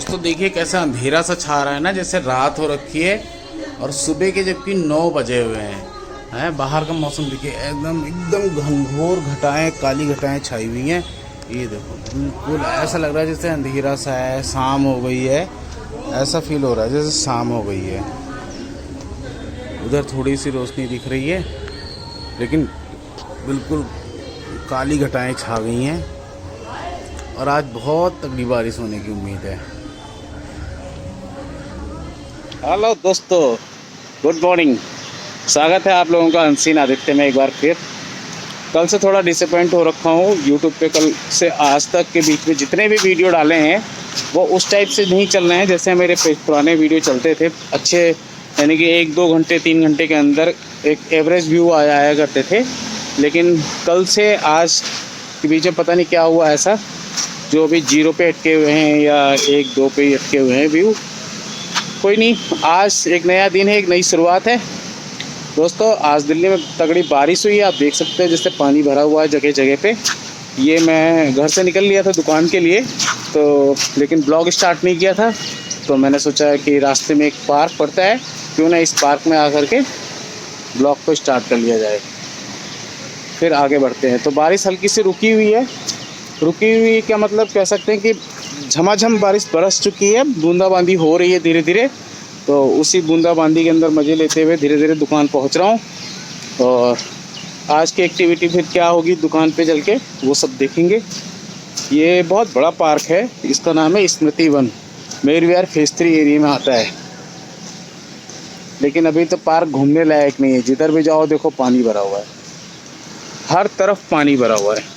दोस्तों देखिए कैसा अंधेरा सा छा रहा है ना, जैसे रात हो रखी है और सुबह के जबकि 9 बजे हुए हैं। बाहर का मौसम देखिए एकदम एकदम घनघोर घटाएं, काली घटाएं छाई हुई हैं। ये देखो बिल्कुल ऐसा लग रहा है जैसे अंधेरा सा है, शाम हो गई है, ऐसा फील हो रहा है जैसे शाम हो गई है। उधर थोड़ी सी रोशनी दिख रही है लेकिन बिल्कुल काली घटाएं छा गई हैं और आज बहुत तगड़ी बारिश होने की उम्मीद है। हेलो दोस्तों, गुड मॉर्निंग। स्वागत है आप लोगों का अनसीन आदित्य में एक बार फिर। कल से थोड़ा डिसअपॉइंट हो रखा हूँ। यूट्यूब पे कल से आज तक के बीच में जितने भी वीडियो डाले हैं वो उस टाइप से नहीं चल रहे हैं जैसे मेरे पुराने वीडियो चलते थे अच्छे, यानी कि 1-2 घंटे 3 घंटे के अंदर एक एवरेज व्यू आया करते थे। लेकिन कल से आज के बीच में पता नहीं क्या हुआ ऐसा, जो भी 0 पे अटके हुए हैं या 1-2 पे अटके हुए हैं व्यू। कोई नहीं, आज एक नया दिन है, एक नई शुरुआत है। दोस्तों आज दिल्ली में तगड़ी बारिश हुई है, आप देख सकते हैं जैसे पानी भरा हुआ है जगह जगह पे। ये मैं घर से निकल लिया था दुकान के लिए तो, लेकिन ब्लॉग स्टार्ट नहीं किया था तो मैंने सोचा कि रास्ते में एक पार्क पड़ता है, क्यों ना इस पार्क में आकर के ब्लॉग को स्टार्ट कर लिया जाए, फिर आगे बढ़ते हैं। तो बारिश हल्की सी रुकी हुई है। रुकी हुई क्या मतलब कह सकते हैं कि झमाझम बारिश बरस चुकी है, बूंदाबांदी हो रही है धीरे धीरे। तो उसी बूंदाबांदी के अंदर मज़े लेते हुए धीरे धीरे दुकान पहुंच रहा हूं। और आज की एक्टिविटी फिर क्या होगी दुकान पे चल के वो सब देखेंगे। ये बहुत बड़ा पार्क है, इसका नाम है स्मृति वन, मेर विहार फेज 3 एरिया में आता है। लेकिन अभी तो पार्क घूमने लायक नहीं है, जिधर भी जाओ देखो पानी भरा हुआ है, हर तरफ पानी भरा हुआ है।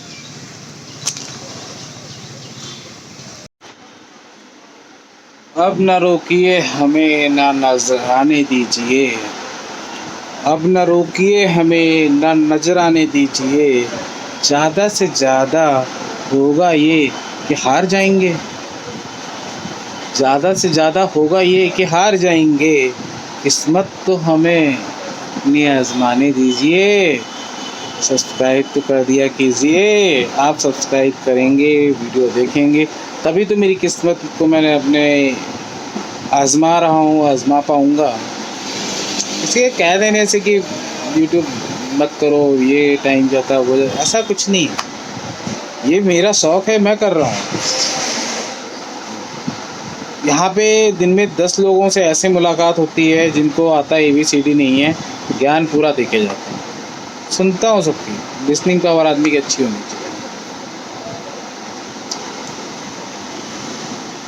अब न रोकिए हमें ना नजर आने दीजिए, अब न रोकिए हमें ना नजर आने दीजिए। ज़्यादा से ज़्यादा होगा ये कि हार जाएंगे, ज़्यादा से ज़्यादा होगा ये कि हार जाएंगे। किस्मत तो हमें अपनी आजमाने दीजिए। सब्सक्राइब तो कर दिया कीजिए। आप सब्सक्राइब करेंगे, वीडियो देखेंगे, तभी तो मेरी किस्मत को मैंने अपने आजमा रहा हूँ, आजमा पाऊँगा। इसलिए कह देने से कि यूट्यूब मत करो, ये टाइम जाता है वो, ऐसा कुछ नहीं। ये मेरा शौक़ है, मैं कर रहा हूँ। यहाँ पे दिन में 10 लोगों से ऐसे मुलाकात होती है जिनको आता ABCD नहीं है, ज्ञान पूरा देखे जाता है। सुनता हूँ सबकी, लिसनिंग पावर आदमी की अच्छी होनी चाहिए।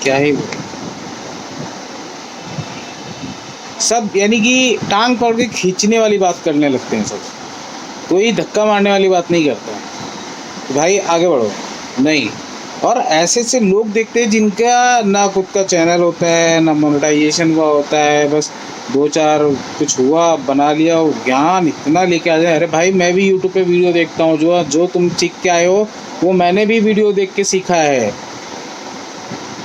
क्या ही बोले सब, यानी कि टांग पकड़ के खींचने वाली बात करने लगते हैं सब, कोई धक्का मारने वाली बात नहीं करता तो भाई आगे बढ़ो नहीं। और ऐसे से लोग देखते हैं जिनका ना खुद का चैनल होता है ना मोनेटाइजेशन हुआ होता है, बस 2-4 कुछ हुआ बना लिया और ज्ञान इतना लेके आ जाए। अरे भाई मैं भी यूट्यूब पे वीडियो देखता हूँ, जो तुम सीख के आए हो वो मैंने भी वीडियो देख के सीखा है।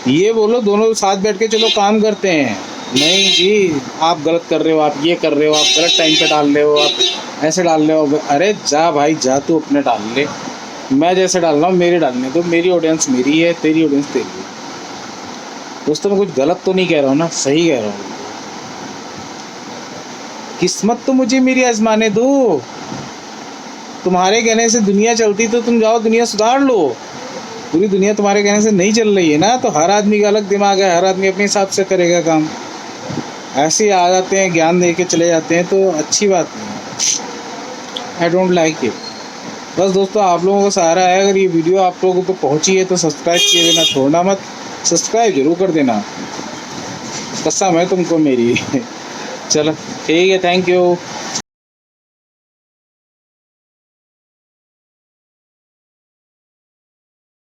ये बोलो दोनों साथ बैठ के चलो काम करते हैं, नहीं जी आप गलत कर रहे हो, आप ये कर रहे हो, आप गलत टाइम पे डाल रहे हो, आप ऐसे डाल रहे हो। अरे जा भाई जा, तू अपने डाल ले, मैं जैसे डाल रहा हूँ मेरे डालने दो। मेरी ऑडियंस मेरी है, तेरी ऑडियंस तेरी है। दोस्तों मैं कुछ गलत तो नहीं कह रहा हूँ ना, सही कह रहा हूँ। किस्मत तो मुझे मेरी आजमाने दो। तुम्हारे कहने से दुनिया चलती तो तुम जाओ दुनिया सुधार लो। पूरी दुनिया तुम्हारे कहने से नहीं चल रही है ना, तो हर आदमी का अलग दिमाग है, हर आदमी अपने हिसाब से करेगा काम। ऐसे ही आ जाते हैं, ज्ञान दे के चले जाते हैं तो अच्छी बात नहीं। I don't like it. बस दोस्तों आप लोगों का सहारा है, अगर ये वीडियो आप लोगों को पहुंची है तो सब्सक्राइब किए देना, छोड़ना मत, सब्सक्राइब जरूर कर देना, कसम है तुमको मेरी। चलो ठीक है, थैंक यू।